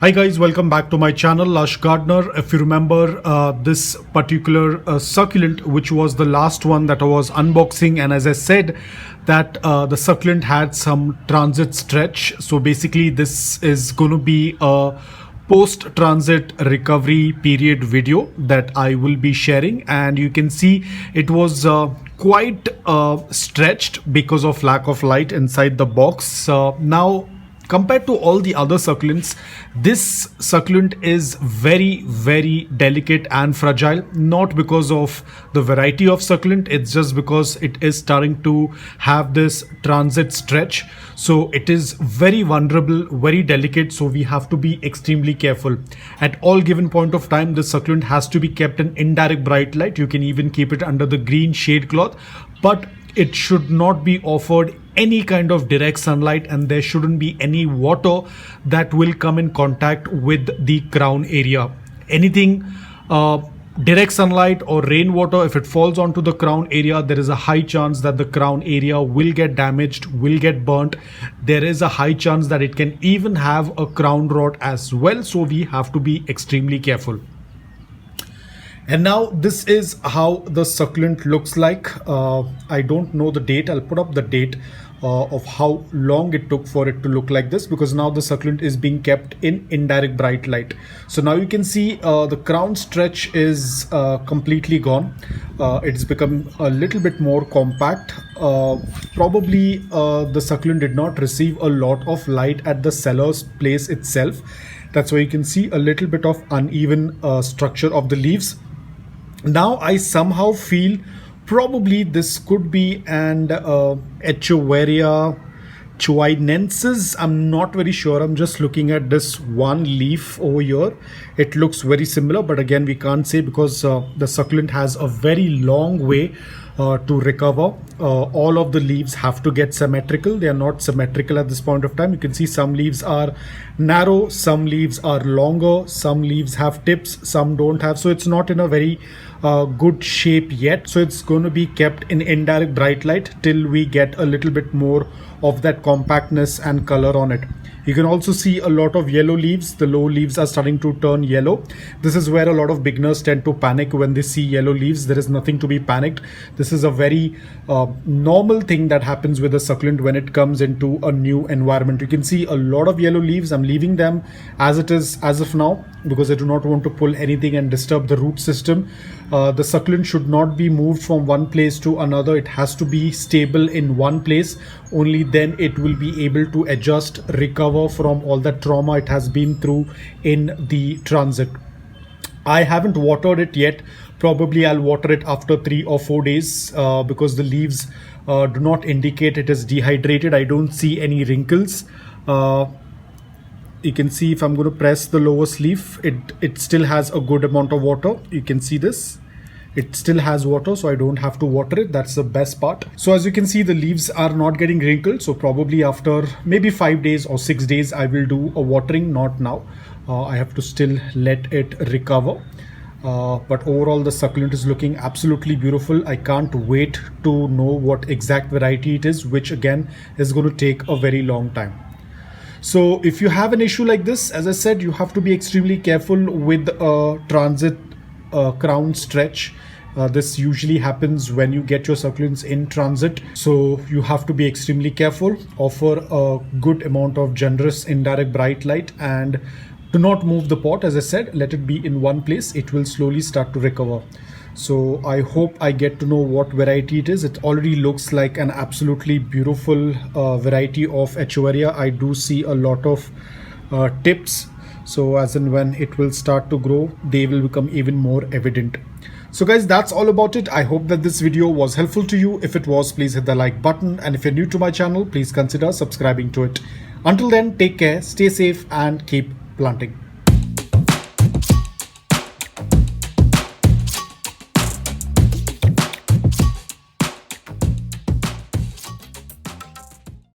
Hi guys, welcome back to my channel Lush Gardener. If you remember this particular succulent, which was the last one that I was unboxing, and as I said that the succulent had some transit stretch. So basically this is going to be a post-transit recovery period video that I will be sharing, and you can see it was quite stretched because of lack of light inside the box. Now compared to all the other succulents, this succulent is very delicate and fragile, not because of the variety of succulent, it's just because it is starting to have this transit stretch. So it is very vulnerable, very delicate, so we have to be extremely careful. At all given point of time, this succulent has to be kept in indirect bright light. You can even keep it under the green shade cloth, but it should not be offered any kind of direct sunlight, and there shouldn't be any water that will come in contact with the crown area. Anything direct sunlight or rainwater, if it falls onto the crown area, there is a high chance that the crown area will get damaged, will get burnt. There is a high chance that it can even have a crown rot as well, so we have to be extremely careful. And now this is how the succulent looks like. I don't know the date. I'll put up the date of how long it took for it to look like this, because now the succulent is being kept in indirect bright light. So now you can see the crown stretch is completely gone. It's become a little bit more compact. Probably the succulent did not receive a lot of light at the seller's place itself. That's why you can see a little bit of uneven structure of the leaves. Now I somehow feel probably this could be an Echeveria chuinensis. I'm not very sure. I'm just looking at this one leaf over here. It looks very similar, but again we can't say because the succulent has a very long way to recover. All of the leaves have to get symmetrical. They are not symmetrical at this point of time. You can see some leaves are narrow, some leaves are longer, some leaves have tips, some don't have. So it's not in a very good shape yet. So it's going to be kept in indirect bright light till we get a little bit more of that compactness and color on it. You can also see a lot of yellow leaves. The low leaves are starting to turn yellow. This is where a lot of beginners tend to panic when they see yellow leaves. There is nothing to be panicked. This is a very normal thing that happens with a succulent when it comes into a new environment. You can see a lot of yellow leaves. I'm leaving them as it is as of now because I do not want to pull anything and disturb the root system. The succulent should not be moved from one place to another. It has to be stable in one place. Only then it will be able to adjust, recover from all that trauma it has been through in the transit. I haven't watered it yet. Probably I'll water it after 3 or 4 days because the leaves do not indicate it is dehydrated. I don't see any wrinkles. You can see if I'm going to press the lowest leaf, it still has a good amount of water. You can see this. It still has water, so I don't have to water it. That's the best part. So as you can see, the leaves are not getting wrinkled. So probably after maybe 5 days or 6 days, I will do a watering, not now. I have to still let it recover. But overall, the succulent is looking absolutely beautiful. I can't wait to know what exact variety it is, which again is going to take a very long time. So if you have an issue like this, as I said, you have to be extremely careful with transit crown stretch. This usually happens when you get your succulents in transit. So you have to be extremely careful. Offer a good amount of generous indirect bright light and do not move the pot. As I said, let it be in one place. It will slowly start to recover. So I hope I get to know what variety it is. It already looks like an absolutely beautiful variety of Echeveria. I do see a lot of tips. So as and when it will start to grow, they will become even more evident. So guys, that's all about it. I hope that this video was helpful to you. If it was, please hit the like button. And if you're new to my channel, please consider subscribing to it. Until then, take care, stay safe and keep planting.